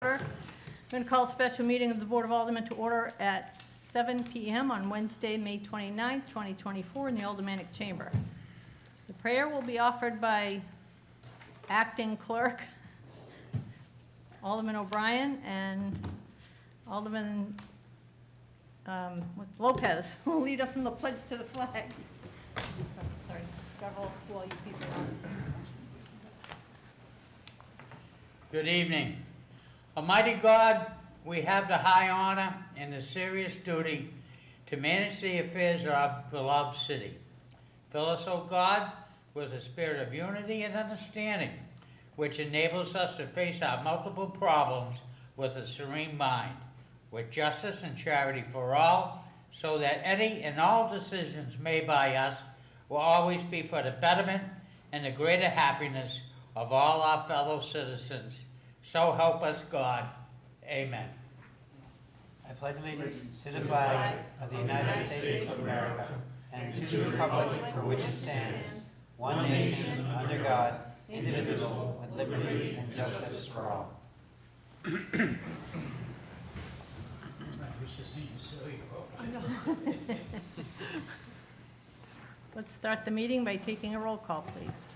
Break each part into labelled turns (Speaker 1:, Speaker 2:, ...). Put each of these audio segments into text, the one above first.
Speaker 1: I'm going to call a special meeting of the Board of Aldermen to order at 7 p.m. on Wednesday, May 29th, 2024, in the Aldermanic Chamber. The prayer will be offered by Acting Clerk Alderman O'Brien and Alderman Lopez will lead us in the pledge to the flag. Sorry, several to all you people on.
Speaker 2: Good evening. Almighty God, we have the high honor and the serious duty to manage the affairs of our beloved city. Fill us, O God, with a spirit of unity and understanding, which enables us to face our multiple problems with a serene mind, with justice and charity for all, so that any and all decisions made by us will always be for the betterment and the greater happiness of all our fellow citizens. So help us God. Amen.
Speaker 3: I pledge allegiance to the flag of the United States of America and to the republic for which it stands, one nation, under God, indivisible, with liberty and justice for all.
Speaker 1: Let's start the meeting by taking a roll call, please.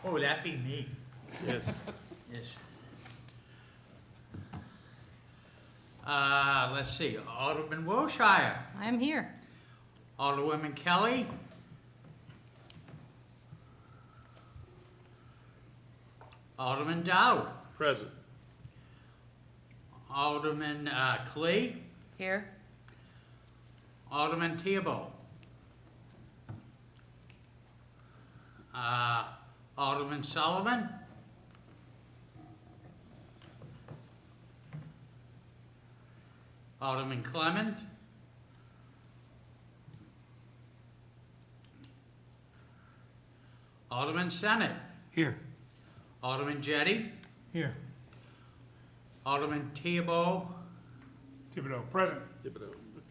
Speaker 2: Oh, that'd be me.
Speaker 4: Yes.
Speaker 2: Yes. Let's see, Alderman Wilshire,
Speaker 1: I am here.
Speaker 2: Alderwoman Kelly, Alderman Dowd,
Speaker 4: Present.
Speaker 2: Alderman Clee,
Speaker 1: Here.
Speaker 2: Alderman Theobald, Alderman Sullivan, Alderman Clement, Alderman Senate,
Speaker 4: Here.
Speaker 2: Alderman Jettie,
Speaker 4: Here.
Speaker 2: Alderman Theobald,
Speaker 4: Thibodeau. Present.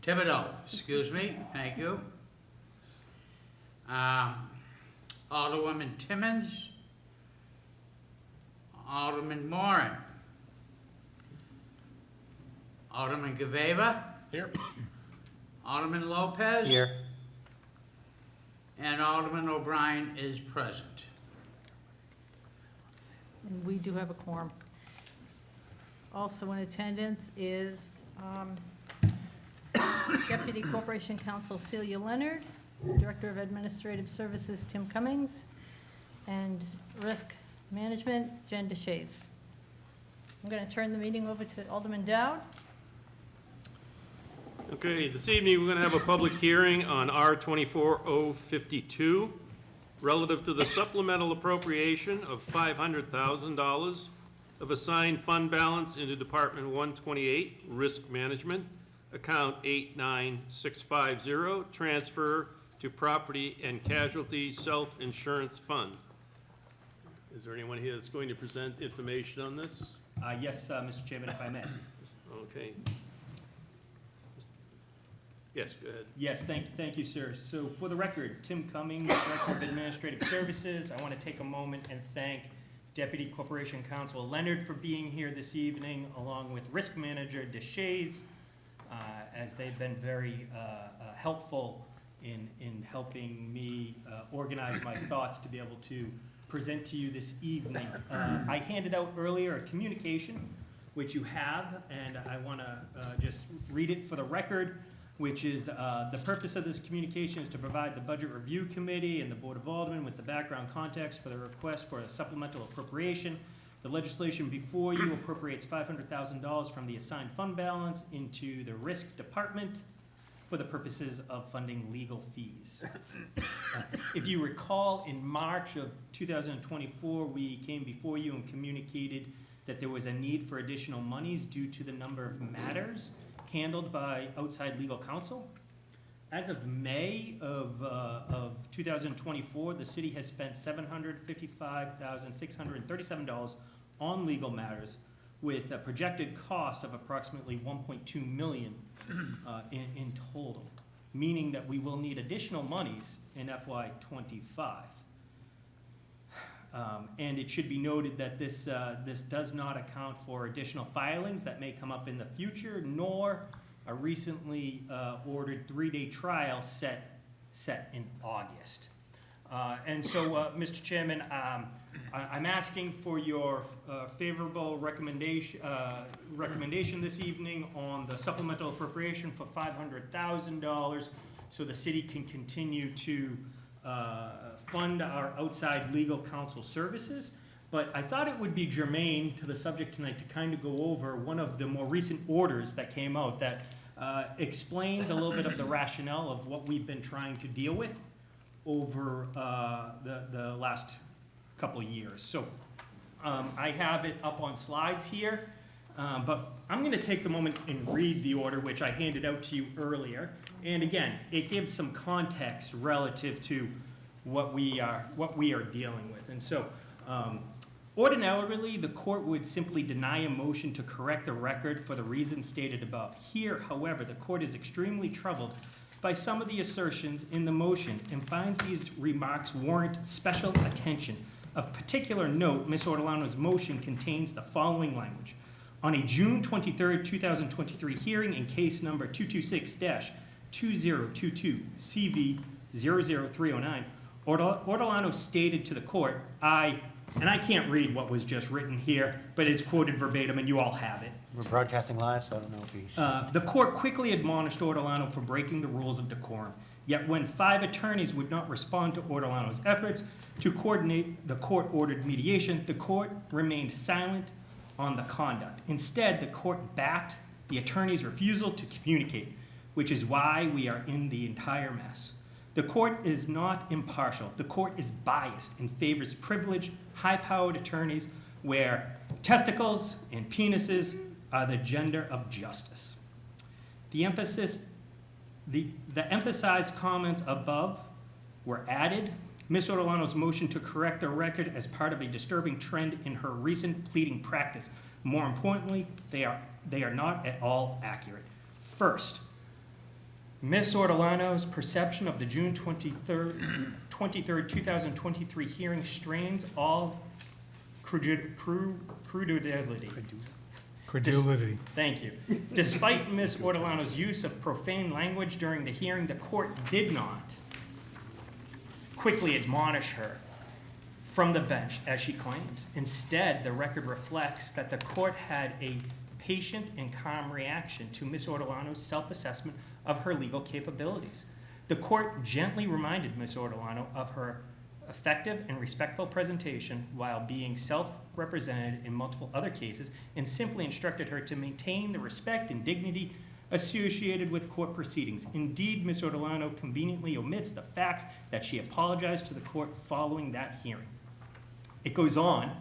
Speaker 2: Thibodeau, excuse me, thank you. Alderwoman Timmons, Alderman Moran, Alderman GOV,
Speaker 4: Here.
Speaker 2: Alderman Lopez.
Speaker 3: Here.
Speaker 2: And Alderman O'Brien is present.
Speaker 1: And we do have a quorum. Also in attendance is Deputy Corporation Counsel Celia Leonard, Director of Administrative Services Tim Cummings, and Risk Management Jen DeShays. I'm going to turn the meeting over to Alderman Dowd.
Speaker 4: Okay, this evening, we're going to have a public hearing on R-24052 relative to the supplemental appropriation of $500,000 of assigned fund balance into Department 128, Risk Management, account 89650, transfer to Property and Casualty Self-Insurance Fund. Is there anyone here that's going to present information on this?
Speaker 5: Yes, Mr. Chairman, if I may.
Speaker 4: Okay. Yes, go ahead.
Speaker 5: Yes, thank you, sir. So for the record, Tim Cummings, Director of Administrative Services. I want to take a moment and thank Deputy Corporation Counsel Leonard for being here this evening, along with Risk Manager DeShays, as they've been very helpful in helping me organize my thoughts to be able to present to you this evening. I handed out earlier a communication, which you have, and I want to just read it for the record, which is the purpose of this communication is to provide the Budget Review Committee and the Board of Aldermen with the background context for the request for a supplemental appropriation. The legislation before you appropriates $500,000 from the assigned fund balance into the Risk Department for the purposes of funding legal fees. If you recall, in March of 2024, we came before you and communicated that there was a need for additional monies due to the number of matters handled by outside legal counsel. As of May of 2024, the city has spent $755,637 on legal matters, with a projected cost of approximately $1.2 million in total, meaning that we will need additional monies in FY25. And it should be noted that this does not account for additional filings that may come up in the future, nor a recently ordered 3-day trial set in August. And so, Mr. Chairman, I'm asking for your favorable recommendation this evening on the supplemental appropriation for $500,000 so the city can continue to fund our outside legal counsel services. But I thought it would be germane to the subject tonight to kind of go over one of the more recent orders that came out that explains a little bit of the rationale of what we've been trying to deal with over the last couple of years. So I have it up on slides here, but I'm going to take the moment and read the order, which I handed out to you earlier. And again, it gives some context relative to what we are dealing with. And so ordinarily, the court would simply deny a motion to correct the record for the reasons stated above. Here, however, the court is extremely troubled by some of the assertions in the motion and finds these remarks warrant special attention. Of particular note, Ms. Ortolano's motion contains the following language. On a June 23, 2023 hearing in case number 226-2022 CV 00309, Ortolano stated to the court, and I can't read what was just written here, but it's quoted verbatim and you all have it.
Speaker 3: We're broadcasting live, so I don't know if we...
Speaker 5: The court quickly admonished Ortolano for breaking the rules of decorum. Yet when 5 attorneys would not respond to Ortolano's efforts to coordinate the court-ordered mediation, the court remained silent on the conduct. Instead, the court backed the attorney's refusal to communicate, which is why we are in the entire mess. The court is not impartial. The court is biased and favors privileged, high-powered attorneys where testicles and penises are the gender of justice. The emphasized comments above were added. Ms. Ortolano's motion to correct the record as part of a disturbing trend in her recent pleading practice. More importantly, they are not at all accurate. First, Ms. Ortolano's perception of the June 23rd, 2023 hearing strains all credulity.
Speaker 6: Credulity.
Speaker 5: Thank you. Despite Ms. Ortolano's use of profane language during the hearing, the court did not quickly admonish her from the bench, as she claims. Instead, the record reflects that the court had a patient and calm reaction to Ms. Ortolano's self-assessment of her legal capabilities. The court gently reminded Ms. Ortolano of her effective and respectful presentation while being self-represented in multiple other cases, and simply instructed her to maintain the respect and dignity associated with court proceedings. Indeed, Ms. Ortolano conveniently omits the facts that she apologized to the court following that hearing. It goes on.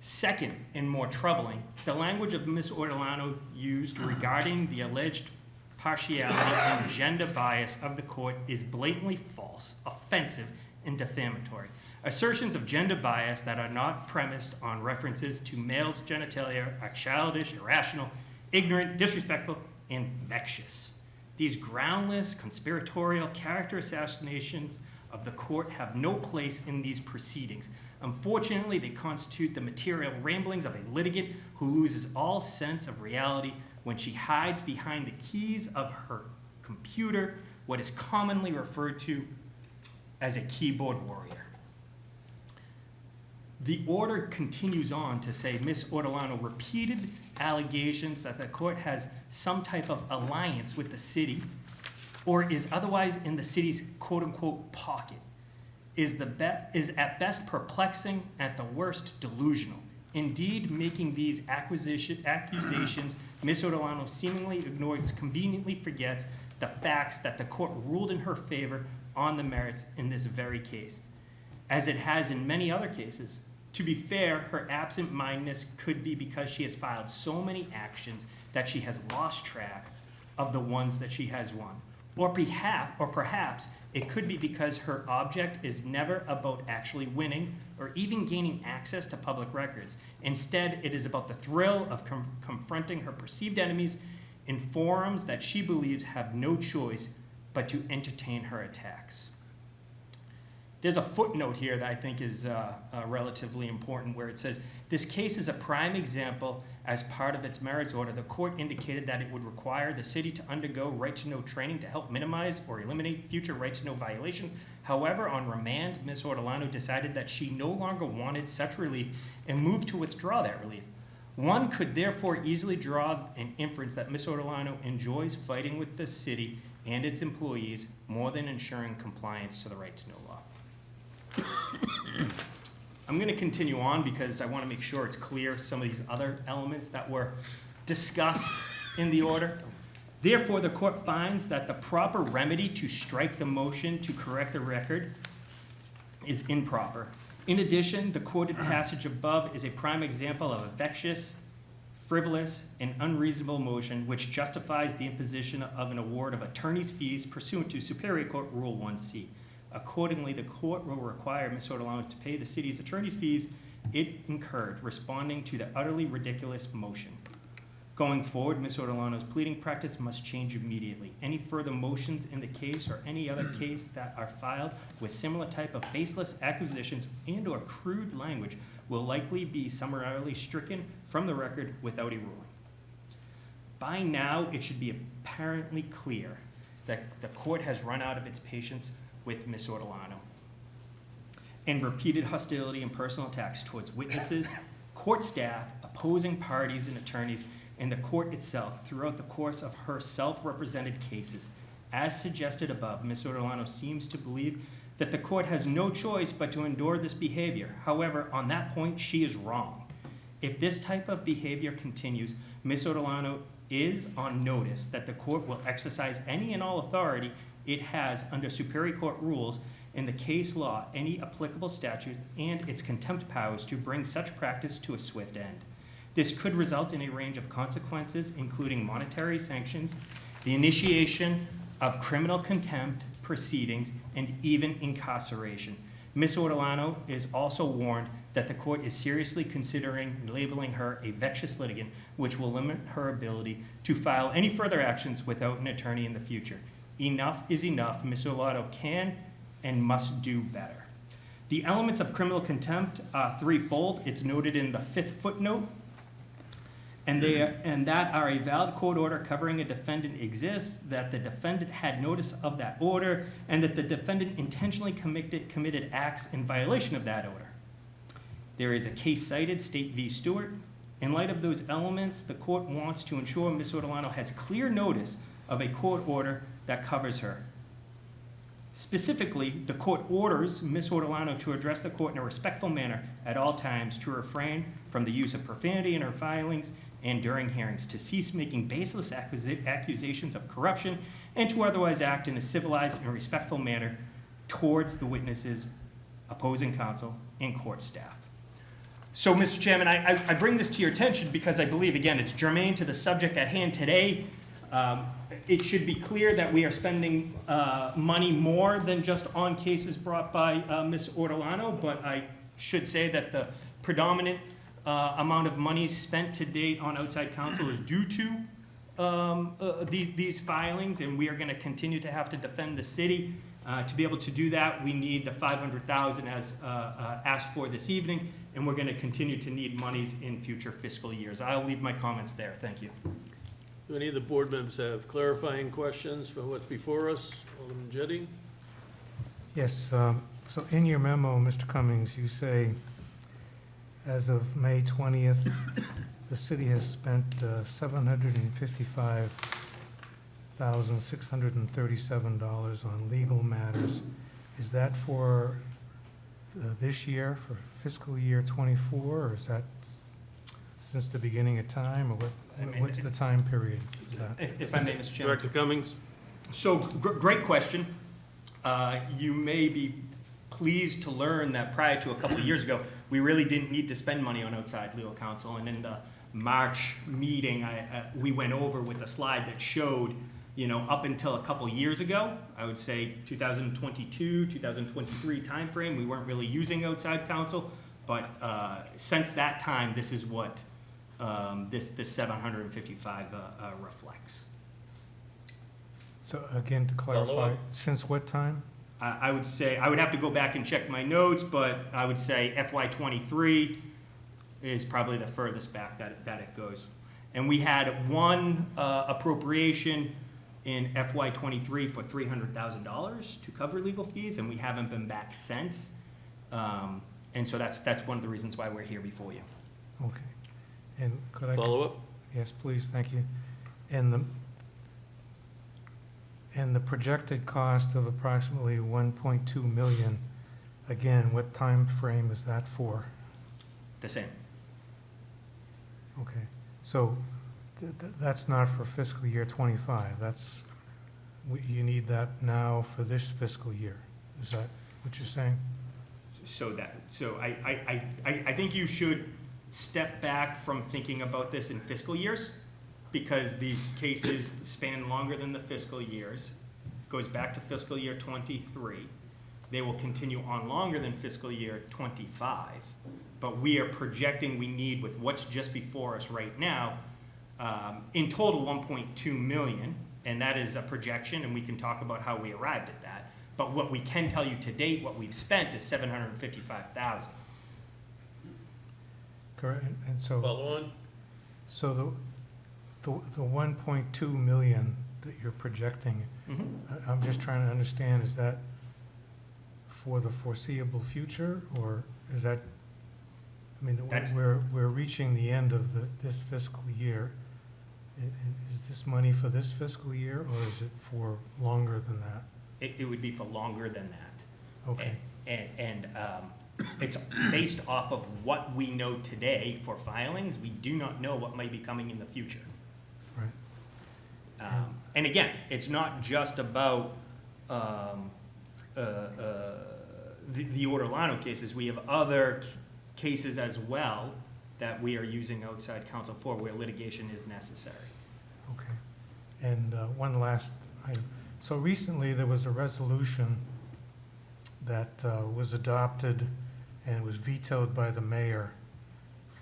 Speaker 5: Second, and more troubling, the language of Ms. Ortolano used regarding the alleged partiality and gender bias of the court is blatantly false, offensive, and defamatory. Assertions of gender bias that are not premised on references to males' genitalia are childish, irrational, ignorant, disrespectful, and vexatious. These groundless, conspiratorial character assassinations of the court have no place in these proceedings. Unfortunately, they constitute the material ramblings of a litigant who loses all sense of reality when she hides behind the keys of her computer, what is commonly referred to as a keyboard warrior. The order continues on to say Ms. Ortolano repeated allegations that the court has some type of alliance with the city or is otherwise in the city's quote-unquote pocket is at best perplexing, at the worst delusional. Indeed, making these accusations, Ms. Ortolano seemingly ignores, conveniently forgets the facts that the court ruled in her favor on the merits in this very case, as it has in many other cases. To be fair, her absent-mindedness could be because she has filed so many actions that she has lost track of the ones that she has won. Or perhaps it could be because her object is never about actually winning or even gaining access to public records. Instead, it is about the thrill of confronting her perceived enemies in forums that she believes have no choice but to entertain her attacks. There's a footnote here that I think is relatively important where it says, this case is a prime example. As part of its merits order, the court indicated that it would require the city to undergo right-to-know training to help minimize or eliminate future right-to-know violations. However, on remand, Ms. Ortolano decided that she no longer wanted such relief and moved to withdraw that relief. One could therefore easily draw an inference that Ms. Ortolano enjoys fighting with the city and its employees more than ensuring compliance to the right-to-know law. I'm going to continue on because I want to make sure it's clear some of these other elements that were discussed in the order. Therefore, the court finds that the proper remedy to strike the motion to correct the record is improper. In addition, the quoted passage above is a prime example of a vexatious, frivolous, and unreasonable motion which justifies the imposition of an award of attorney's fees pursuant to Superior Court Rule 1C. Accordingly, the court will require Ms. Ortolano to pay the city's attorney's fees it incurred responding to the utterly ridiculous motion. Going forward, Ms. Ortolano's pleading practice must change immediately. Any further motions in the case or any other case that are filed with similar type of baseless accusations and or crude language will likely be summarily stricken from the record without a ruling. By now, it should be apparently clear that the court has run out of its patience with Ms. Ortolano, and repeated hostility and personal attacks towards witnesses, court staff, opposing parties and attorneys, and the court itself throughout the course of her self-represented cases. As suggested above, Ms. Ortolano seems to believe that the court has no choice but to endure this behavior. However, on that point, she is wrong. If this type of behavior continues, Ms. Ortolano is on notice that the court will exercise any and all authority it has under Superior Court rules in the case law, any applicable statute, and its contempt powers to bring such practice to a swift end. This could result in a range of consequences, including monetary sanctions, the initiation of criminal contempt proceedings, and even incarceration. Ms. Ortolano is also warned that the court is seriously considering labeling her a vexatious litigant, which will limit her ability to file any further actions without an attorney in the future. Enough is enough. Ms. Ortolano can and must do better. The elements of criminal contempt are threefold. It's noted in the 5th footnote. And that are a valid court order covering a defendant exists, that the defendant had notice of that order, and that the defendant intentionally committed acts in violation of that order. There is a case cited, State v. Stewart. In light of those elements, the court wants to ensure Ms. Ortolano has clear notice of a court order that covers her. Specifically, the court orders Ms. Ortolano to address the court in a respectful manner at all times, to refrain from the use of profanity in her filings and during hearings, to cease making baseless accusations of corruption, and to otherwise act in a civilized and respectful manner towards the witnesses, opposing counsel, and court staff. So, Mr. Chairman, I bring this to your attention because I believe, again, it's germane to the subject at hand today. It should be clear that we are spending money more than just on cases brought by Ms. Ortolano, but I should say that the predominant amount of money spent to date on outside counsel is due to these filings, and we are going to continue to have to defend the city. To be able to do that, we need the $500,000 as asked for this evening, and we're going to continue to need monies in future fiscal years. I'll leave my comments there. Thank you.
Speaker 4: Do any of the board members have clarifying questions for what's before us? Alderman Jettie?
Speaker 6: Yes, so in your memo, Mr. Cummings, you say, as of May 20th, the city has spent $755,637 on legal matters. Is that for this year, for fiscal year '24, or is that since the beginning of time, or what's the time period for that?
Speaker 5: If I may, Mr. Chairman.
Speaker 4: Director Cummings?
Speaker 5: So, great question. You may be pleased to learn that prior to a couple of years ago, we really didn't need to spend money on outside legal counsel. And in the March meeting, we went over with a slide that showed, up until a couple of years ago, I would say 2022, 2023 timeframe, we weren't really using outside counsel. But since that time, this is what this 755 reflects.
Speaker 6: So again, to clarify, since what time?
Speaker 5: I would say, I would have to go back and check my notes, but I would say FY '23 is probably the furthest back that it goes. And we had one appropriation in FY '23 for $300,000 to cover legal fees, and we haven't been back since. And so that's one of the reasons why we're here before you.
Speaker 6: Okay. And could I?
Speaker 4: Follow up?
Speaker 6: Yes, please, thank you. And the projected cost of approximately 1.2 million, again, what time frame is that for?
Speaker 5: The same.
Speaker 6: Okay, so that's not for fiscal year '25, you need that now for this fiscal year, is that what you're saying?
Speaker 5: So I think you should step back from thinking about this in fiscal years, because these cases span longer than the fiscal years. Goes back to fiscal year '23. They will continue on longer than fiscal year '25. But we are projecting we need, with what's just before us right now, in total 1.2 million, and that is a projection, and we can talk about how we arrived at that. But what we can tell you to date, what we've spent is $755,000.
Speaker 6: Correct, and so.
Speaker 4: Follow on?
Speaker 6: So the 1.2 million that you're projecting, I'm just trying to understand, is that for the foreseeable future, or is that, I mean,
Speaker 5: That's-
Speaker 6: we're reaching the end of this fiscal year. Is this money for this fiscal year, or is it for longer than that?
Speaker 5: It would be for longer than that.
Speaker 6: Okay,
Speaker 5: And it's based off of what we know today for filings. We do not know what might be coming in the future.
Speaker 6: right.
Speaker 5: And again, it's not just about the Ortolano cases. We have other cases as well that we are using outside counsel for, where litigation is necessary.
Speaker 6: Okay. And one last item. So recently, there was a resolution that was adopted and was vetoed by the mayor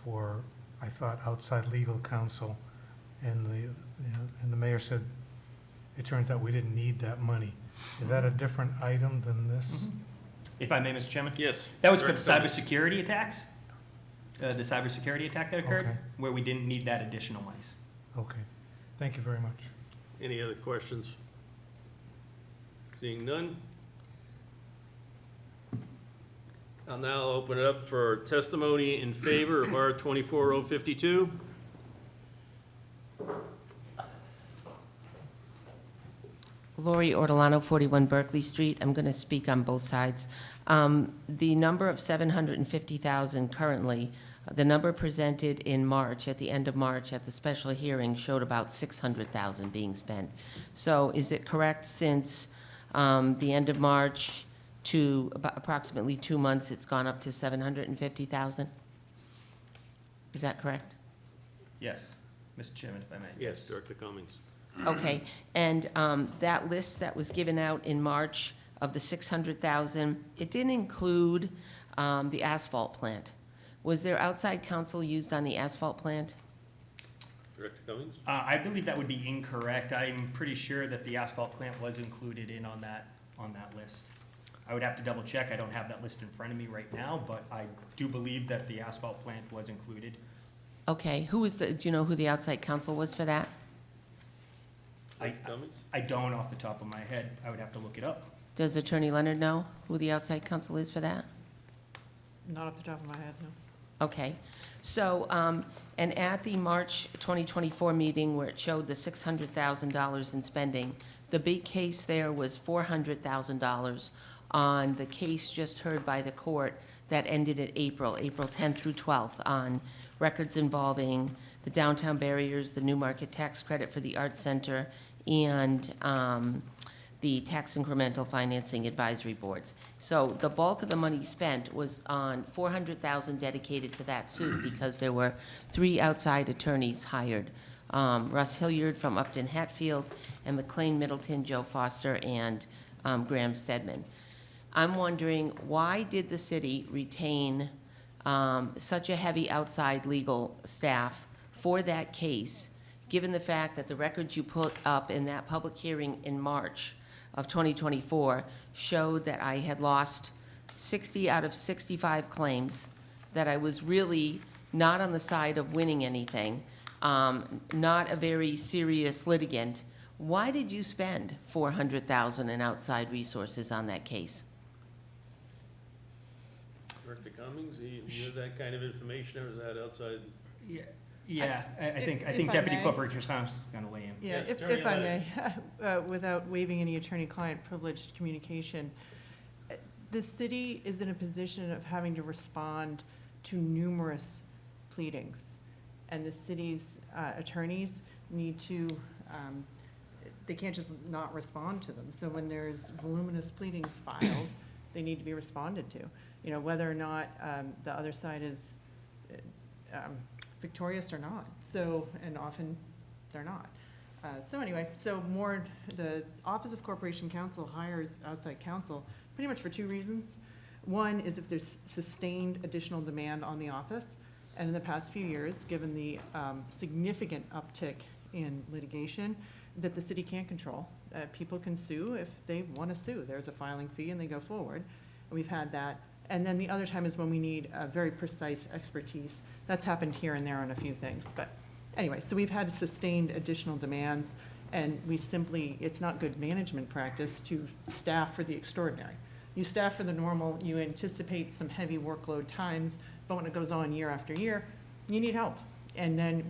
Speaker 6: for, I thought, outside legal counsel. And the mayor said, it turns out we didn't need that money. Is that a different item than this?
Speaker 5: If I may, Mr. Chairman?
Speaker 4: Yes.
Speaker 5: That was for the
Speaker 4: Director Cummings.
Speaker 5: cybersecurity attacks, the cybersecurity attack that occurred,
Speaker 6: Okay.
Speaker 5: where we didn't need that additional monies.
Speaker 6: Okay. Thank you very much.
Speaker 4: Any other questions? Seeing none? I'll now open it up for testimony in favor of R 24052.
Speaker 7: Lori Ortolano, 41 Berkeley Street. I'm going to speak on both sides. The number of 750,000 currently, the number presented in March, at the end of March, at the special hearing, showed about 600,000 being spent. So is it correct, since the end of March to about approximately 2 months, it's gone up to 750,000? Is that correct?
Speaker 5: Yes, Mr. Chairman, if I may.
Speaker 4: Yes, Director Cummings.
Speaker 7: Okay, and that list that was given out in March of the 600,000, it didn't include the asphalt plant. Was there outside counsel used on the asphalt plant?
Speaker 4: Director Cummings?
Speaker 5: I believe that would be incorrect. I'm pretty sure that the asphalt plant was included in on that list. I would have to double check. I don't have that list in front of me right now, but I do believe that the asphalt plant was included.
Speaker 7: Okay, do you know who the outside counsel was for that?
Speaker 4: Director Cummings?
Speaker 5: I don't off the top of my head. I would have to look it up.
Speaker 7: Does Attorney Leonard know who the outside counsel is for that?
Speaker 1: Not off the top of my head, no.
Speaker 7: Okay, so, and at the March 2024 meeting where it showed the $600,000 in spending, the big case there was $400,000 on the case just heard by the court that ended at April 10th through 12th, on records involving the downtown barriers, the new market tax credit for the Arts Center, and the tax incremental financing advisory boards. So the bulk of the money spent was on $400,000 dedicated to that suit, because there were 3 outside attorneys hired. Russ Hilliard from Upton Hatfield, and McLean Middleton, Joe Foster, and Graham Stedman. I'm wondering, why did the city retain such a heavy outside legal staff for that case, given the fact that the records you put up in that public hearing in March of 2024 showed that I had lost 60 out of 65 claims, that I was really not on the side of winning anything, not a very serious litigant. Why did you spend $400,000 in outside resources on that case?
Speaker 4: Director Cummings, you have that kind of information, or is that outside?
Speaker 5: Yeah, I think
Speaker 8: if I
Speaker 5: Deputy
Speaker 8: may.
Speaker 5: Corporation Counsel is going to weigh in.
Speaker 8: Yeah,
Speaker 4: Yes,
Speaker 8: if
Speaker 4: Attorney
Speaker 8: I
Speaker 4: Leonard.
Speaker 8: may, without waiving any attorney-client privileged communication, the city is in a position of having to respond to numerous pleadings, and the city's attorneys need to, they can't just not respond to them. So when there's voluminous pleadings filed, they need to be responded to. You know, whether or not the other side is victorious or not. So, and often they're not. So anyway, the Office of Corporation Counsel hires outside counsel pretty much for two reasons. One is if there's sustained additional demand on the office, and in the past few years, given the significant uptick in litigation that the city can't control. People can sue if they want to sue. There's a filing fee and they go forward. And we've had that. And then the other time is when we need very precise expertise. That's happened here and there on a few things. But anyway, so we've had sustained additional demands, and it's not good management practice to staff for the extraordinary. You staff for the normal, you anticipate some heavy workload times, but when it goes on year after year, you need help. And then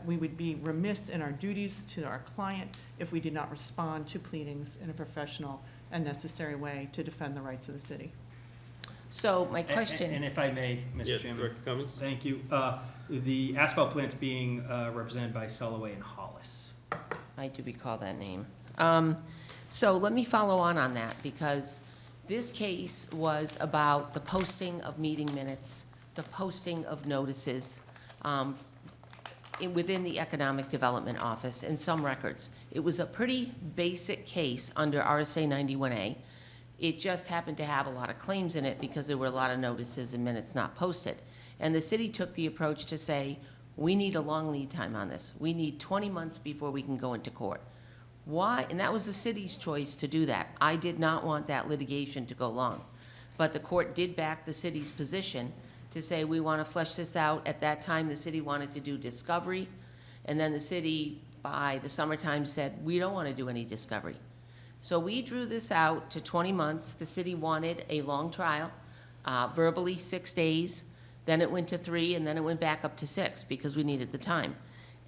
Speaker 8: we would be remiss in our duties to our client if we did not respond to pleadings in a professional and necessary way to defend the rights of the city.
Speaker 7: So my question.
Speaker 5: And if I may, Mr.
Speaker 4: Yes,
Speaker 5: Chairman.
Speaker 4: Director Cummings?
Speaker 5: Thank you. The asphalt plant's being represented by Sulloway and Hollis.
Speaker 7: I do recall that name. So let me follow on that, because this case was about the posting of meeting minutes, the posting of notices within the Economic Development Office and some records. It was a pretty basic case under RSA 91A. It just happened to have a lot of claims in it because there were a lot of notices and minutes not posted. And the city took the approach to say, we need a long lead time on this. We need 20 months before we can go into court. Why? And that was the city's choice to do that. I did not want that litigation to go long. But the court did back the city's position to say, we want to flesh this out. At that time, the city wanted to do discovery. And then the city, by the summertime, said, we don't want to do any discovery. So we drew this out to 20 months. The city wanted a long trial, verbally 6 days. Then it went to 3, and then it went back up to 6 because we needed the time.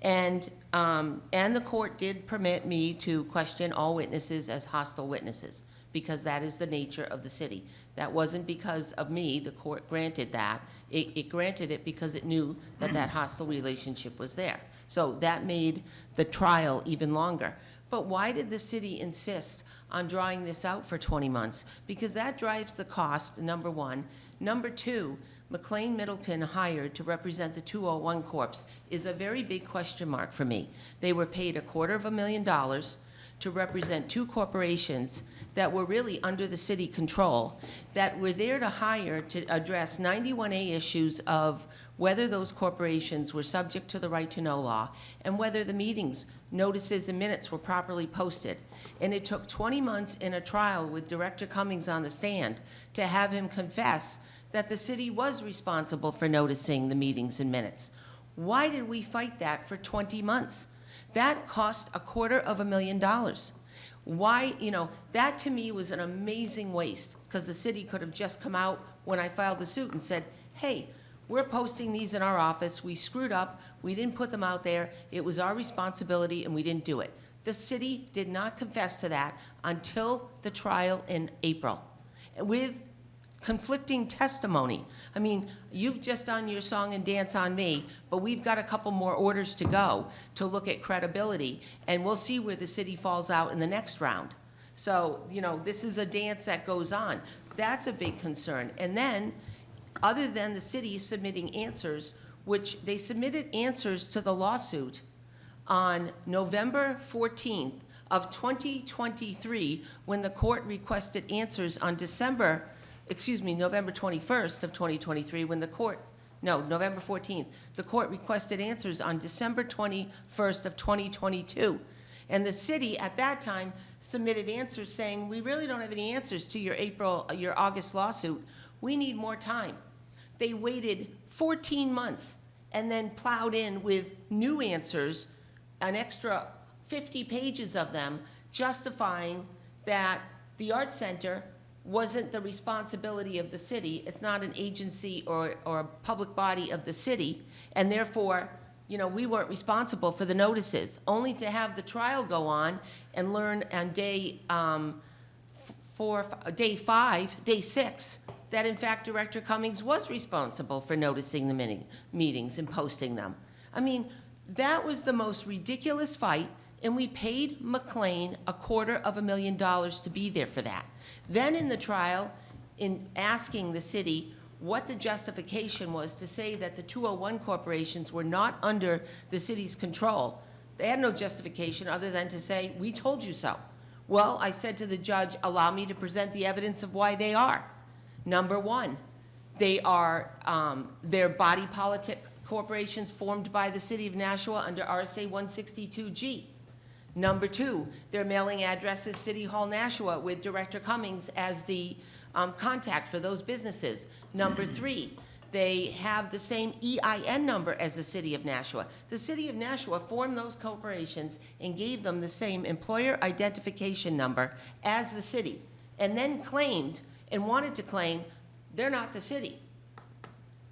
Speaker 7: And the court did permit me to question all witnesses as hostile witnesses, because that is the nature of the city. That wasn't because of me. The court granted that. It granted it because it knew that that hostile relationship was there. So that made the trial even longer. But why did the city insist on drawing this out for 20 months? Because that drives the cost, number one. Number two, McLean Middleton hired to represent the 201 Corps is a very big question mark for me. They were paid $250,000 to represent 2 corporations that were really under the city control, that were there to hire to address 91A issues of whether those corporations were subject to the right to know law and whether the meetings, notices, and minutes were properly posted. And it took 20 months in a trial with Director Cummings on the stand to have him confess that the city was responsible for noticing the meetings and minutes. Why did we fight that for 20 months? That cost $250,000. Why, that to me was an amazing waste, because the city could have just come out when I filed the suit and said, hey, we're posting these in our office, we screwed up, we didn't put them out there, it was our responsibility and we didn't do it. The city did not confess to that until the trial in April, with conflicting testimony. I mean, you've just done your song and dance on me, but we've got a couple more orders to go to look at credibility, and we'll see where the city falls out in the next round. So, this is a dance that goes on. That's a big concern. And then, other than the city submitting answers, which they submitted answers to the lawsuit on November 14th of 2023, when the court requested answers on November 21st of 2023, when November 14th, the court requested answers on December 21st of 2022. And the city, at that time, submitted answers saying, we really don't have any answers to your August lawsuit. We need more time. They waited 14 months and then plowed in with new answers, an extra 50 pages of them, justifying that the Art Center wasn't the responsibility of the city. It's not an agency or a public body of the city, and therefore, you know, we weren't responsible for the notices, only to have the trial go on and learn on day 6, that in fact Director Cummings was responsible for noticing the meetings and posting them. I mean, that was the most ridiculous fight, and we paid McLean $250,000 to be there for that. Then in the trial, in asking the city what the justification was to say that the 201 corporations were not under the city's control, they had no justification other than to say, we told you so. Well, I said to the judge, allow me to present the evidence of why they are. Number one, they're body politic corporations formed by the city of Nashua under RSA 162G. Number two, they're mailing addresses City Hall, Nashua, with Director Cummings as the contact for those businesses. Number three, they have the same EIN number as the City of Nashua. The City of Nashua formed those corporations and gave them the same employer identification number as the city, and then claimed and wanted to claim they're not the city.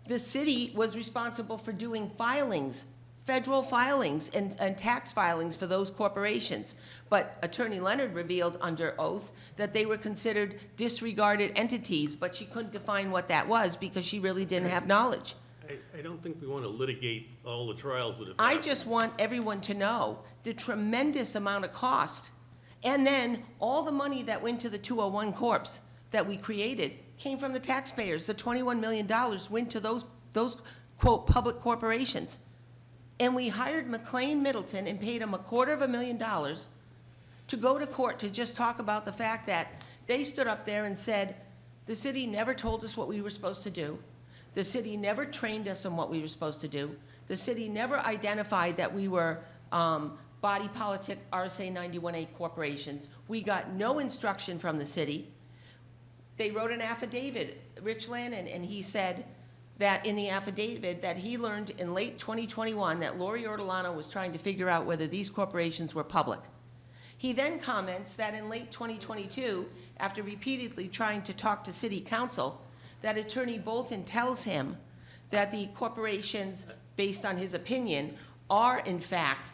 Speaker 7: The city was responsible for doing filings, federal filings and tax filings for those corporations. But Attorney Leonard revealed under oath that they were considered disregarded entities, but she couldn't define what that was because she really didn't have knowledge.
Speaker 4: I don't think we want to litigate all the trials that have
Speaker 7: I
Speaker 4: happened.
Speaker 7: just want everyone to know the tremendous amount of cost, and then all the money that went to the 201 Corps that we created came from the taxpayers. The $21 million went to those quote, public corporations. And we hired McLean Middleton and paid him $250,000 to go to court to just talk about the fact that they stood up there and said, the city never told us what we were supposed to do. The city never trained us on what we were supposed to do. The city never identified that we were body politic RSA 91A corporations. We got no instruction from the city. They wrote an affidavit, Rich Lannon, and he said that in the affidavit that he learned in late 2021 that Lori Ortolano was trying to figure out whether these corporations were public. He then comments that in late 2022, after repeatedly trying to talk to city council, that Attorney Bolton tells him that the corporations, based on his opinion, are in fact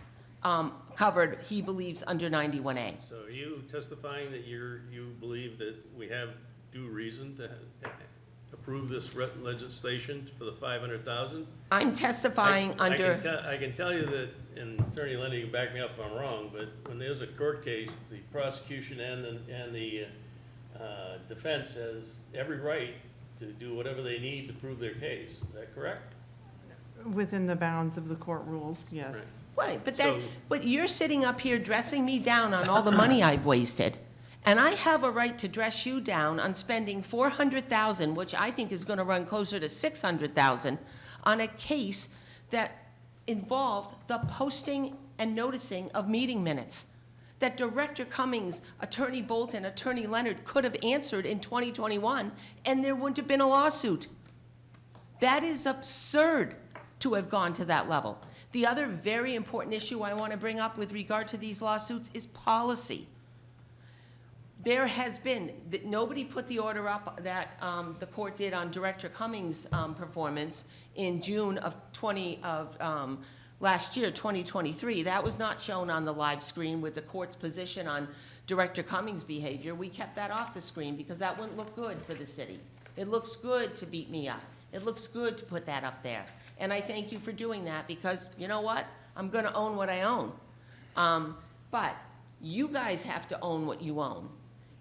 Speaker 7: covered, he believes, under 91A.
Speaker 4: So are you testifying that you believe that we have due reason to approve this legislation for the $500,000?
Speaker 7: I'm testifying under...
Speaker 4: I can tell you that, and Attorney Lenny can back me up if I'm wrong, but when there's a court case, the prosecution and the defense has every right to do whatever they need to prove their case. Is that correct?
Speaker 8: Within the bounds of the court rules, yes.
Speaker 7: Right, but
Speaker 4: So-
Speaker 7: but you're sitting up here dressing me down on all the money I've wasted. And I have a right to dress you down on spending $400,000, which I think is gonna run closer to $600,000, on a case that involved the posting and noticing of meeting minutes that Director Cummings, Attorney Bolton, Attorney Leonard could have answered in 2021, and there wouldn't have been a lawsuit. That is absurd to have gone to that level. The other very important issue I want to bring up with regard to these lawsuits is policy. There has been, nobody put the order up that the court did on Director Cummings' performance in June of last year, 2023. That was not shown on the live screen with the court's position on Director Cummings' behavior. We kept that off the screen because that wouldn't look good for the city. It looks good to beat me up. It looks good to put that up there. And I thank you for doing that because, you know what? I'm gonna own what I own. But you guys have to own what you own.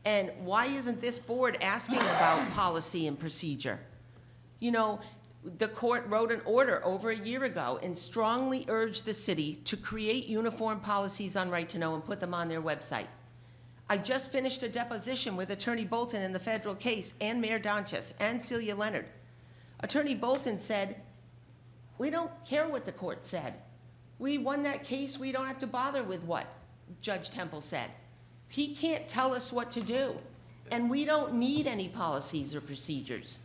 Speaker 7: And why isn't this board asking about policy and procedure? You know, the court wrote an order over a year ago and strongly urged the city to create uniform policies on right to know and put them on their website. I just finished a deposition with Attorney Bolton in the federal case, and Mayor Donchis, and Celia Leonard. Attorney Bolton said, we don't care what the court said. We won that case, we don't have to bother with what Judge Temple said. He can't tell us what to do, and we don't need any policies or procedures.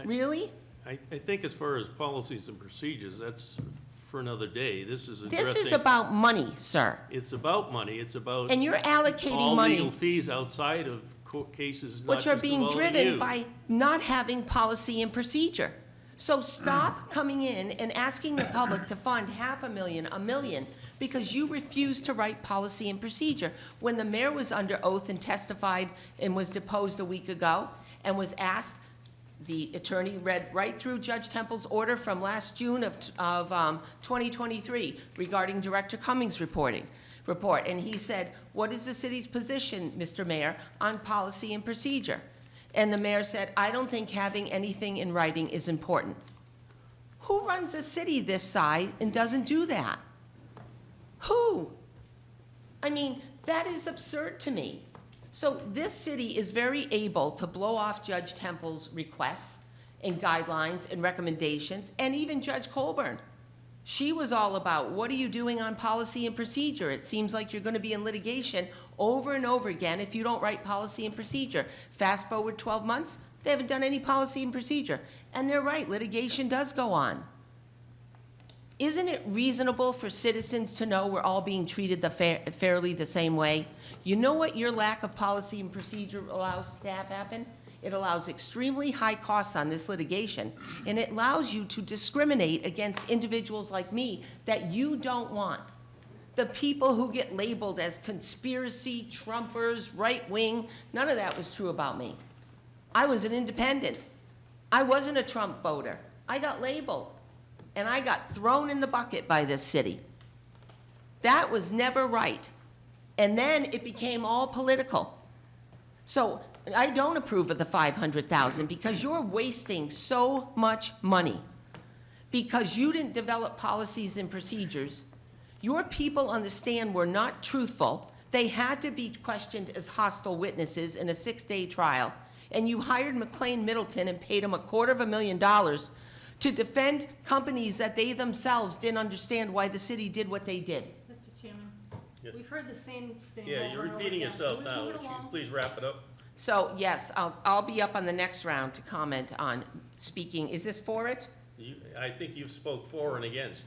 Speaker 7: Really?
Speaker 4: I think as far as policies and procedures, that's for another day. This is addressing.
Speaker 7: This is about money, sir,
Speaker 4: It's about money, it's about
Speaker 7: and you're allocating
Speaker 4: all legal
Speaker 7: money
Speaker 4: fees outside of court cases, not
Speaker 7: which
Speaker 4: just
Speaker 7: are being
Speaker 4: involving
Speaker 7: driven
Speaker 4: you.
Speaker 7: by not having policy and procedure. So stop coming in and asking the public to fund $500,000, $1 million, because you refuse to write policy and procedure. When the mayor was under oath and testified and was deposed a week ago and was asked, the attorney read right through Judge Temple's order from last June of 2023 regarding Director Cummings' report, and he said, what is the city's position, Mr. Mayor, on policy and procedure? And the mayor said, I don't think having anything in writing is important. Who runs a city this size and doesn't do that? Who? I mean, that is absurd to me. So this city is very able to blow off Judge Temple's requests and guidelines and recommendations, and even Judge Colburn. She was all about, what are you doing on policy and procedure? It seems like you're gonna be in litigation over and over again if you don't write policy and procedure. Fast forward 12 months, they haven't done any policy and procedure. And they're right, litigation does go on. Isn't it reasonable for citizens to know we're all being treated fairly the same way? You know what your lack of policy and procedure allows to have happen? It allows extremely high costs on this litigation, and it allows you to discriminate against individuals like me that you don't want. The people who get labeled as conspiracy, Trumpers, right-wing, none of that was true about me. I was an independent. I wasn't a Trump voter. I got labeled, and I got thrown in the bucket by this city. That was never right. And then it became all political. So I don't approve of the $500,000 because you're wasting so much money. Because you didn't develop policies and procedures. Your people on the stand were not truthful. They had to be questioned as hostile witnesses in a 6-day trial. And you hired McLean Middleton and paid him $250,000 to defend companies that they themselves didn't understand why the city did what they did.
Speaker 1: Mr. Chairman,
Speaker 4: Yes.
Speaker 1: we've heard the same thing
Speaker 4: Yeah,
Speaker 1: over
Speaker 4: you're
Speaker 1: and over
Speaker 4: repeating
Speaker 1: again.
Speaker 4: yourself
Speaker 1: Can we
Speaker 4: now.
Speaker 1: move it
Speaker 4: Would you
Speaker 1: along?
Speaker 4: please wrap it up?
Speaker 7: So, yes, I'll be up on the next round to comment on speaking. Is this for it?
Speaker 4: I think you spoke for and against.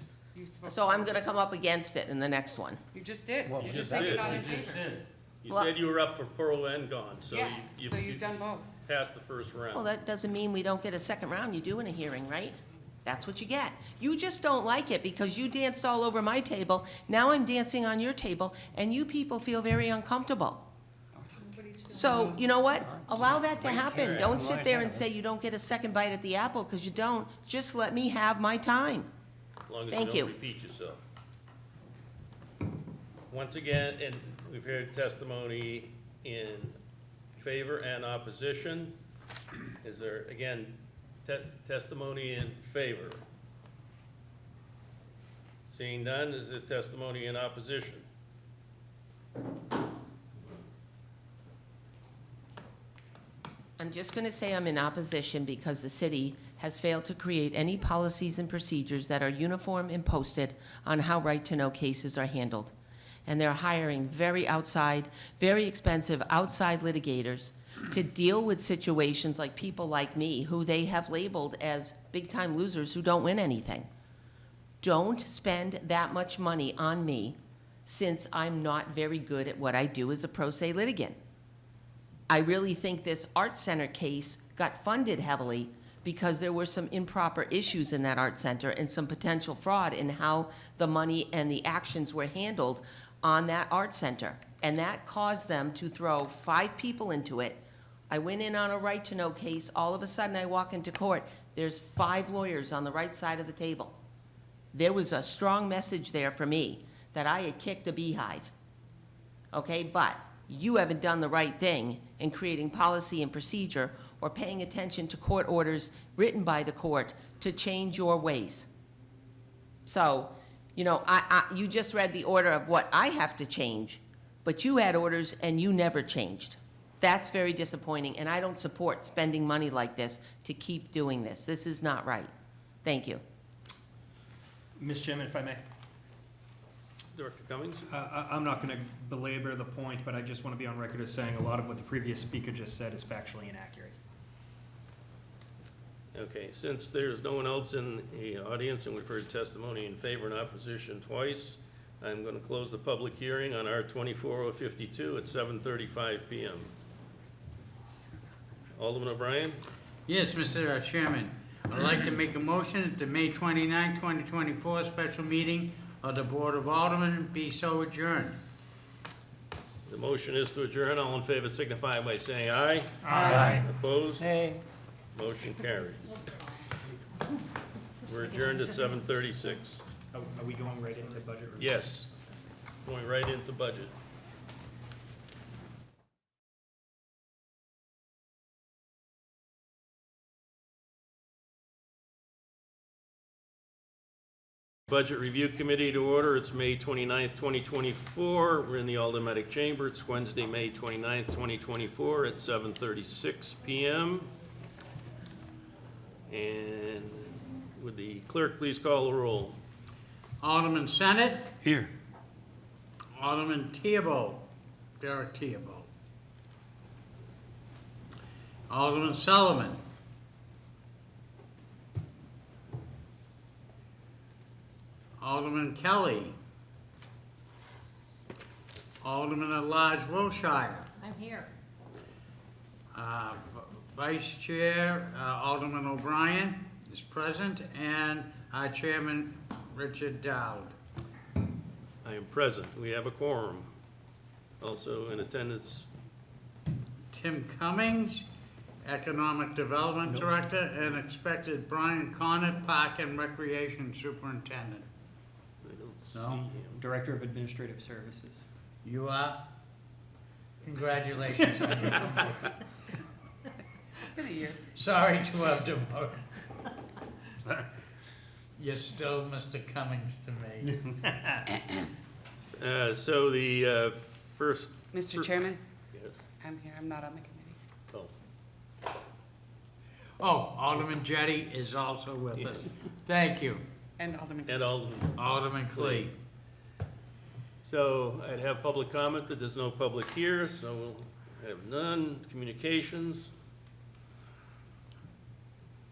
Speaker 7: So I'm gonna come up against it in the next one.
Speaker 9: You just did.
Speaker 4: You
Speaker 9: You
Speaker 4: just
Speaker 9: just said
Speaker 4: did.
Speaker 9: you're not in
Speaker 2: You just
Speaker 9: favor.
Speaker 2: said.
Speaker 4: You
Speaker 7: Well-
Speaker 4: said you were up for pro and con, so
Speaker 9: Yeah,
Speaker 4: you
Speaker 9: so you've done both.
Speaker 4: passed the first round.
Speaker 7: Well, that doesn't mean we don't get a second round. You do in a hearing, right? That's what you get. You just don't like it because you danced all over my table. Now I'm dancing on your table, and you people feel very uncomfortable. So, you know what? Allow that to happen. Don't sit there and say you don't get a second bite at the apple, because you don't. Just let me have my time.
Speaker 4: As long as
Speaker 7: Thank
Speaker 4: you
Speaker 7: you.
Speaker 4: don't repeat yourself. Once again, and we've heard testimony in favor and opposition. Is there, again, testimony in favor? Seeing none, is there testimony in opposition?
Speaker 7: I'm just going to say I'm in opposition because the city has failed to create any policies and procedures that are uniform and posted on how right-to-know cases are handled. And they're hiring very expensive outside litigators to deal with situations like people like me, who they have labeled as big-time losers who don't win anything. Don't spend that much money on me since I'm not very good at what I do as a pro se litigant. I really think this Art Center case got funded heavily because there were some improper issues in that art center and some potential fraud in how the money and the actions were handled on that art center. And that caused them to throw 5 people into it. I went in on a right-to-know case. All of a sudden, I walk into court. There's 5 lawyers on the right side of the table. There was a strong message there for me that I had kicked a beehive. Okay, but you haven't done the right thing in creating policy and procedure or paying attention to court orders written by the court to change your ways. So, you know, you just read the order of what I have to change, but you had orders and you never changed. That's very disappointing, and I don't support spending money like this to keep doing this. This is not right. Thank you.
Speaker 5: Mr. Chairman, if I may.
Speaker 4: Director Cummings?
Speaker 5: I'm not going to belabor the point, but I just want to be on record as saying a lot of what the previous speaker just said is factually inaccurate.
Speaker 4: Okay, since there's no one else in the audience and we've heard testimony in favor and opposition twice, I'm going to close the public hearing on R 24-052 at 7:35 PM. Alderman O'Brien?
Speaker 2: Yes, Mr. Chairman. I'd like to make a motion that the May 29, 2024 special meeting of the Board of Aldermen be so adjourned.
Speaker 4: The motion is to adjourn. All in favor signify by saying aye.
Speaker 3: Aye.
Speaker 4: Opposed?
Speaker 3: Hey.
Speaker 4: Motion carries. We're adjourned at 7:36.
Speaker 5: Are we going right into budget review?
Speaker 4: Yes, going right into budget. Budget Review Committee to order. It's May 29th, 2024. We're in the Aldermanic Chamber. It's Wednesday, May 29th, 2024 at 7:36 PM. And would the clerk please call the roll?
Speaker 2: Alderman Senate,
Speaker 5: Here.
Speaker 2: Alderman Theobald, Derek Theobald. Alderman Sullivan. Alderman Kelly. Alderman at Large Wilshire.
Speaker 1: I'm here.
Speaker 2: Vice Chair Alderman O'Brien is present, and our Chairman Richard Dowd.
Speaker 4: I am present. We have a quorum. Also in attendance,
Speaker 2: Tim Cummings, Economic Development Director, and expected Brian Conant, Park and Recreation Superintendent.
Speaker 4: I don't see
Speaker 2: No.
Speaker 4: him.
Speaker 5: Director of Administrative Services.
Speaker 2: You are? Congratulations on your promotion. Sorry to have demoted. You're still Mr. Cummings to me.
Speaker 4: So the first.
Speaker 9: Mr. Chairman,
Speaker 4: Yes.
Speaker 9: I'm here, I'm not on the committee.
Speaker 4: Oh.
Speaker 2: Oh, Alderman Jettie is also with us. Thank you.
Speaker 9: And Alderman.
Speaker 4: And Alderman.
Speaker 2: Alderman Clee.
Speaker 4: So I'd have public comment, but there's no public here, so we'll have none. Communications?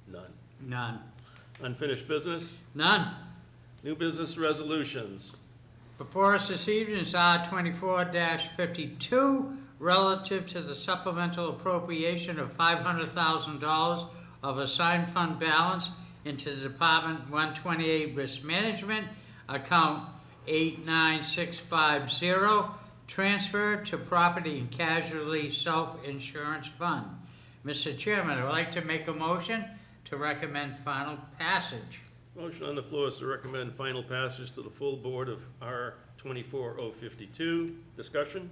Speaker 4: None.
Speaker 2: None.
Speaker 4: Unfinished business?
Speaker 2: None.
Speaker 4: New business resolutions?
Speaker 2: Before us this evening is R 24-52, relative to the supplemental appropriation of $500,000 of assigned fund balance into the Department 128 Risk Management, account 89650, transfer to Property and Casualty Self-Insurance Fund. Mr. Chairman, I'd like to make a motion to recommend final passage.
Speaker 4: Motion on the floor is to recommend final passage to the full board of R 24-052. Discussion?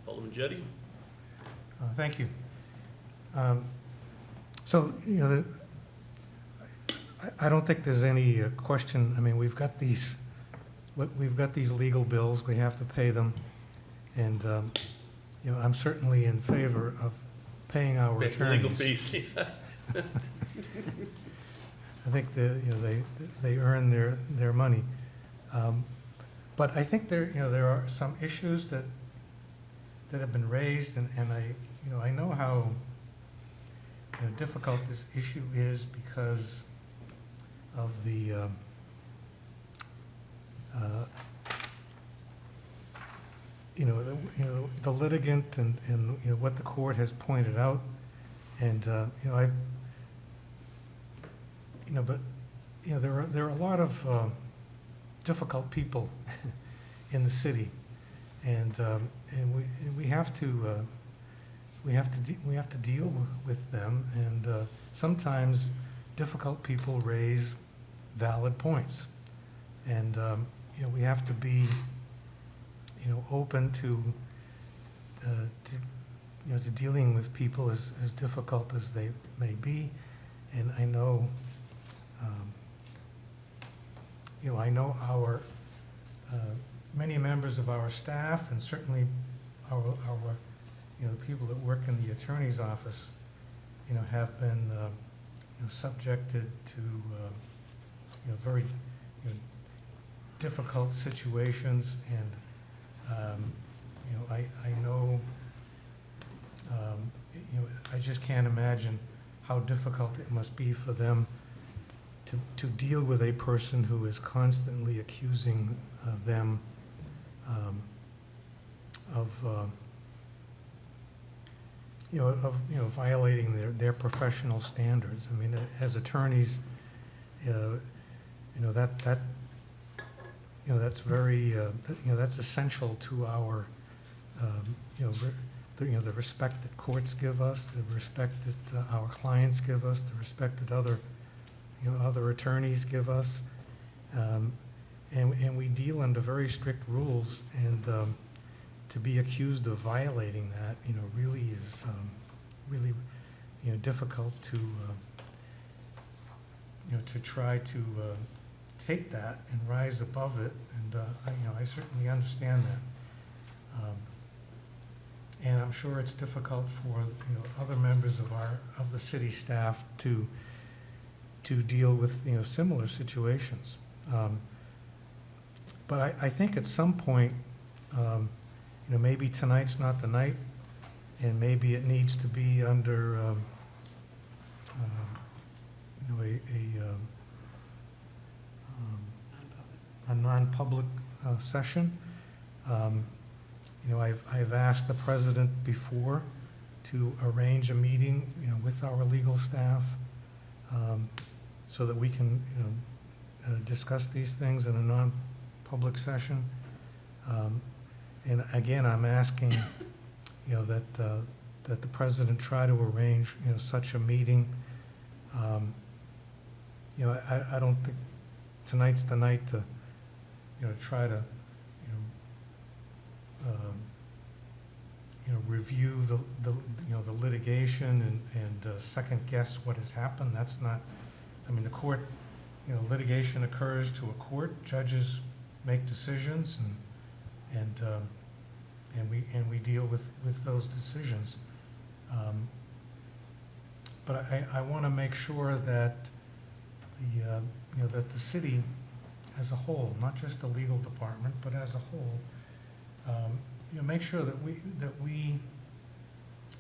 Speaker 4: Alderman Jettie?
Speaker 6: Thank you. So, you know, I don't think there's any question. I mean, we've got these legal bills, we have to pay them. And, you know, I'm certainly in favor of paying our attorneys.
Speaker 4: Legal fees.
Speaker 6: I think they earn their money. But I think there are some issues that have been raised, and I know how difficult this issue is because of the the litigant and what the court has pointed out, and but there are a lot of difficult people in the city, and we have to deal with them, and sometimes difficult people raise valid points, and we have to be open to dealing with people as difficult as they may be. And I know our many members of our staff, and certainly our people that work in the attorney's office, have been subjected to very difficult situations, and, I know, I just can't imagine how difficult it must be for them to deal with a person who is constantly accusing them of violating their professional standards. I mean, as attorneys, that's very, that's essential to our, the respect that courts give us, the respect that our clients give us, the respect that other attorneys give us. And we deal under very strict rules, and to be accused of violating that, really is really, difficult to try to take that and rise above it. And I certainly understand that. And I'm sure it's difficult for other members of the city staff to deal with similar situations. But I think at some point, maybe tonight's not the night, and maybe it needs to be under a non-public session. I've asked the president before to arrange a meeting, with our legal staff, so that we can, discuss these things in a non-public session. And again, I'm asking, that the president try to arrange, such a meeting. I don't think tonight's the night to, try to, review the litigation and second guess what has happened. That's not, the court, litigation occurs to a court. Judges make decisions, and we deal with those decisions. But I want to make sure that that the city as a whole, not just the legal department, but as a whole, make sure that we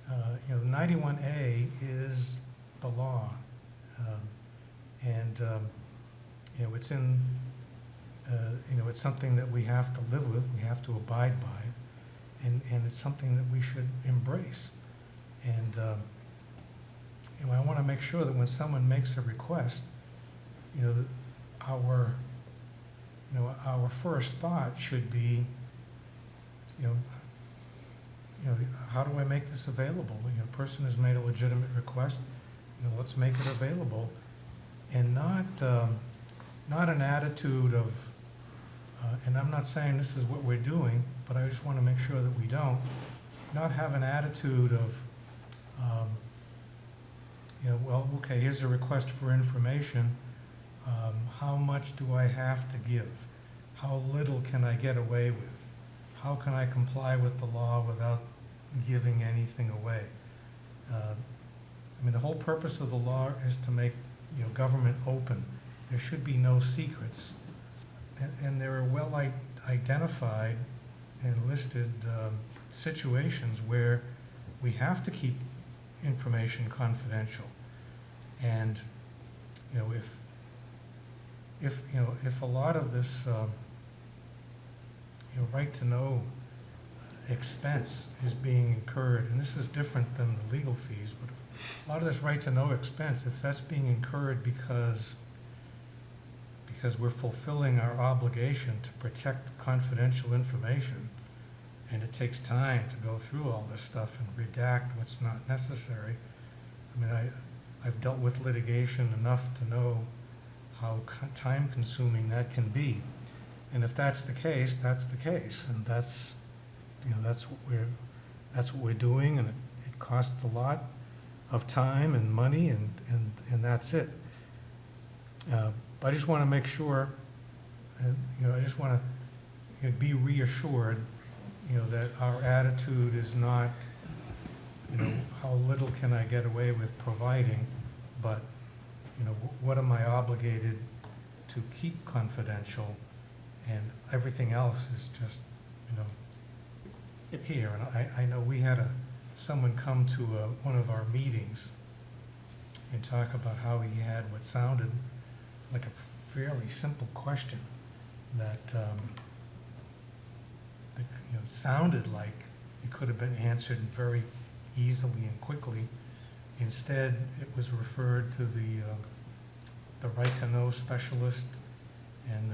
Speaker 6: the 91A is the law, and it's in it's something that we have to live with, we have to abide by, and it's something that we should embrace. And I want to make sure that when someone makes a request, that our first thought should be, how do I make this available? A person has made a legitimate request, let's make it available, and not an attitude of, and I'm not saying this is what we're doing, but I just want to make sure that we not have an attitude of, well, okay, here's a request for information. How much do I have to give? How little can I get away with? How can I comply with the law without giving anything away? The whole purpose of the law is to make government open. There should be no secrets. And there are well identified and listed situations where we have to keep information confidential. And if a lot of this right to know expense is being incurred, and this is different than the legal fees, but a lot of this right to know expense, if that's being incurred because we're fulfilling our obligation to protect confidential information, and it takes time to go through all this stuff and redact what's not necessary. I've dealt with litigation enough to know how time-consuming that can be. And if that's the case, that's the case, and that's what we're doing, and it costs a lot of time and money, and that's it. But I just want to make sure, I just want to be reassured, that our attitude is not, how little can I get away with providing, but, what am I obligated to keep confidential, and everything else is just, you know, here. And I know we had someone come to one of our meetings and talk about how he had what sounded like a fairly simple question that, you know, sounded like it could have been answered very easily and quickly. Instead, it was referred to the right-to-know specialist and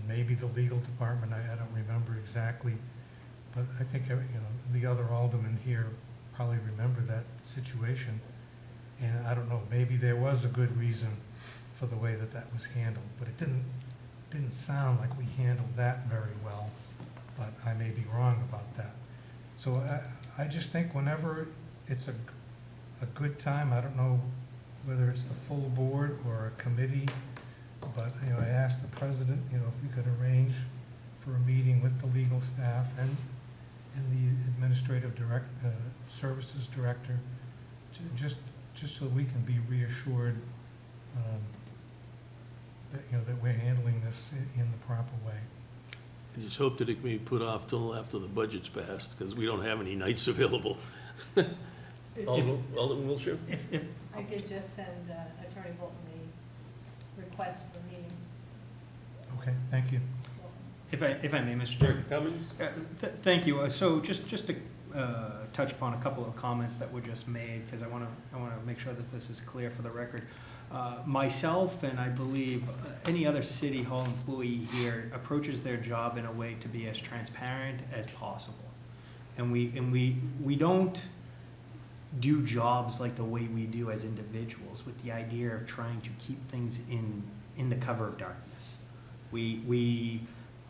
Speaker 6: maybe the legal department. I don't remember exactly, but I think, you know, the other aldermen here probably remember that situation. And I don't know, maybe there was a good reason for the way that was handled, but it didn't sound like we handled that very well, but I may be wrong about that. So I just think whenever it's a good time, I don't know whether it's the full board or a committee, but, you know, I asked the president, you know, if we could arrange for a meeting with the legal staff and the administrative services director, just so we can be reassured that, you know, that we're handling this in the proper way.
Speaker 4: I just hope that it can be put off till after the budget's passed, because we don't have any nights available. Alderman Wiltshire?
Speaker 5: If,
Speaker 1: I did just send Attorney Bolton the request for a meeting.
Speaker 6: Okay, thank you.
Speaker 5: if I may, Mr. Chair.
Speaker 4: Cummings?
Speaker 5: Thank you. So just to touch upon a couple of comments that were just made, because I want to make sure that this is clear for the record. Myself, and I believe any other City Hall employee here, approaches their job in a way to be as transparent as possible. And we don't do jobs like the way we do as individuals, with the idea of trying to keep things in the cover of darkness. We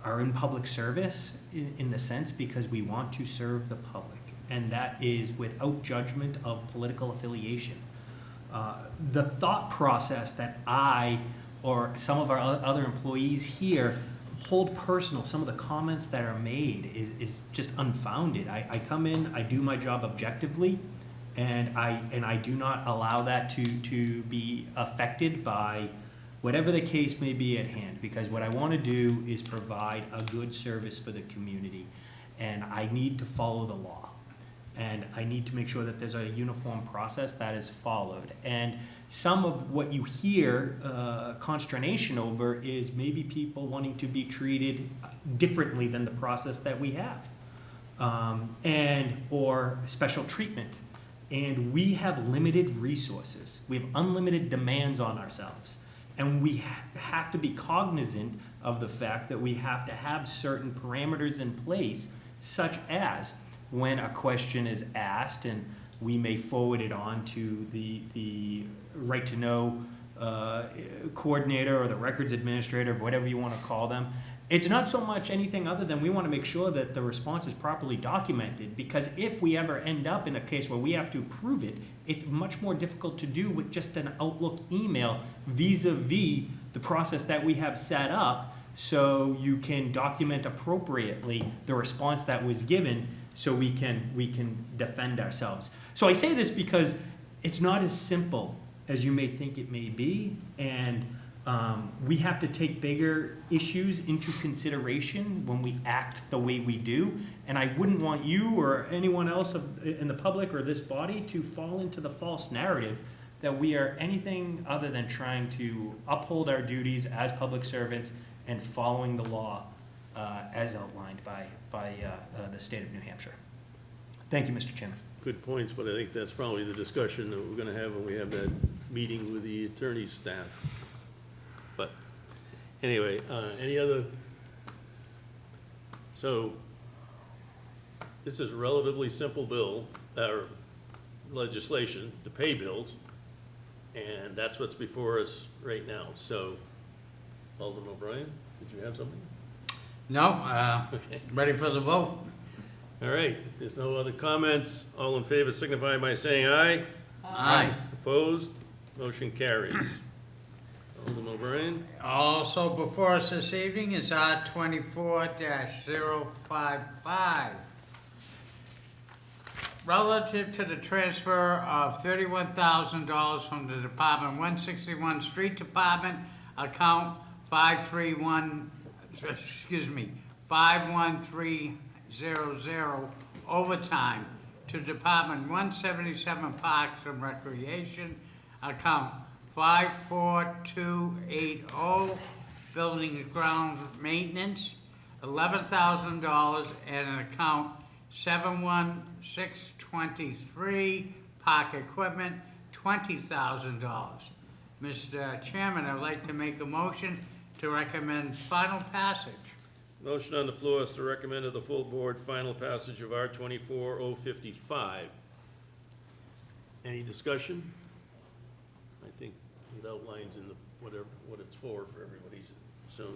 Speaker 5: are in public service in the sense because we want to serve the public, and that is without judgment of political affiliation. The thought process that I or some of our other employees here hold personal, some of the comments that are made is just unfounded. I come in, I do my job objectively, and I do not allow that to be affected by whatever the case may be at hand, because what I want to do is provide a good service for the community, and I need to follow the law. And I need to make sure that there's a uniform process that is followed. And some of what you hear consternation over is maybe people wanting to be treated differently than the process that we have, or special treatment. And we have limited resources. We have unlimited demands on ourselves. And we have to be cognizant of the fact that we have to have certain parameters in place, such as when a question is asked and we may forward it on to the right to know coordinator or the records administrator, whatever you want to call them. It's not so much anything other than we want to make sure that the response is properly documented, because if we ever end up in a case where we have to prove it, it's much more difficult to do with just an Outlook email vis-a-vis the process that we have set up, so you can document appropriately the response that was given, so we can defend ourselves. So I say this because it's not as simple as you may think it may be, and we have to take bigger issues into consideration when we act the way we do. And I wouldn't want you or anyone else in the public or this body to fall into the false narrative that we are anything other than trying to uphold our duties as public servants and following the law as outlined by the state of New Hampshire. Thank you, Mr. Chairman.
Speaker 4: Good points, but I think that's probably the discussion that we're gonna have when we have that meeting with the attorney staff. But anyway, any other? So this is a relatively simple bill, or legislation to pay bills, and that's what's before us right now. So, Alderman O'Brien, did you have something?
Speaker 2: No,
Speaker 4: Okay.
Speaker 2: ready for the vote?
Speaker 4: All right, if there's no other comments, all in favor signify by saying aye.
Speaker 2: Aye.
Speaker 4: Opposed? Motion carries. Alderman O'Brien?
Speaker 2: Also before us this evening is R 24-055. Relative to the transfer of $31,000 from the Department 161 Street Department account 531 excuse me, 51300 overtime to Department 177 Parks and Recreation, account 54280, building and grounds maintenance, $11,000, and an account 71623, park equipment, $20,000. Mr. Chairman, I'd like to make a motion to recommend final passage.
Speaker 4: Motion on the floor is to recommend to the full board final passage of R 24-055. Any discussion? I think it outlines in the, whatever, what it's for everybody. So,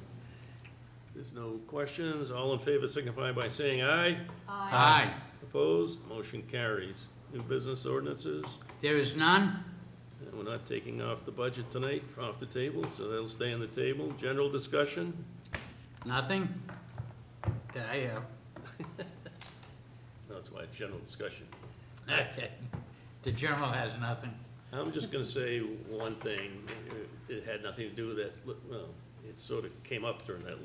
Speaker 4: if there's no questions, all in favor signify by saying aye.
Speaker 2: Aye.
Speaker 4: Opposed? Motion carries. New business ordinances?
Speaker 2: There is none?
Speaker 4: And we're not taking off the budget tonight, off the table, so that'll stay on the table. General discussion?
Speaker 2: Nothing? That I have.
Speaker 4: That's why it's general discussion.
Speaker 2: Okay. The journal has nothing.
Speaker 4: I'm just gonna say one thing. It had nothing to do with that, well, it sort of came up during that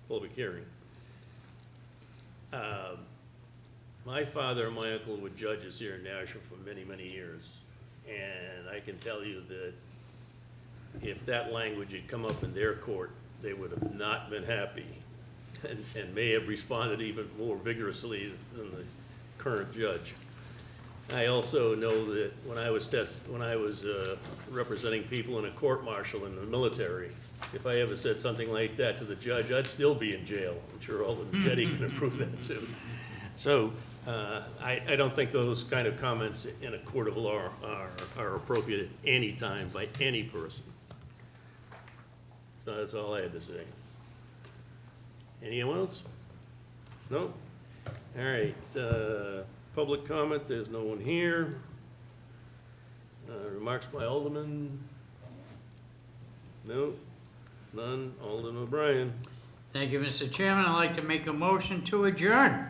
Speaker 4: public hearing. My father and my uncle were judges here in Nashua for many, many years. And I can tell you that if that language had come up in their court, they would have not been happy and may have responded even more vigorously than the current judge. I also know that when I was representing people in a court-martial in the military, if I ever said something like that to the judge, I'd still be in jail. I'm sure all the Jetty can approve that too. So I don't think those kind of comments in a court of law are appropriate at any time by any person. So that's all I had to say. Anyone else? No? All right, public comment, there's no one here. Remarks by Alderman? No? None? Alderman O'Brien?
Speaker 2: Thank you, Mr. Chairman. I'd like to make a motion to adjourn.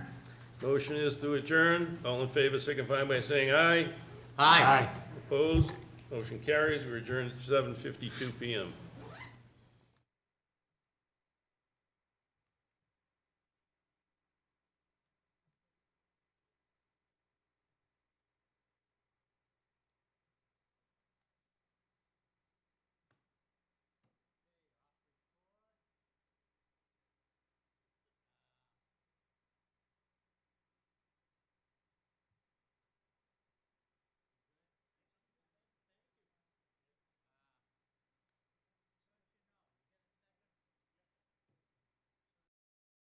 Speaker 4: Motion is to adjourn. All in favor signify by saying aye.
Speaker 2: Aye.
Speaker 4: Opposed? Motion carries. We adjourn at 7:52 PM.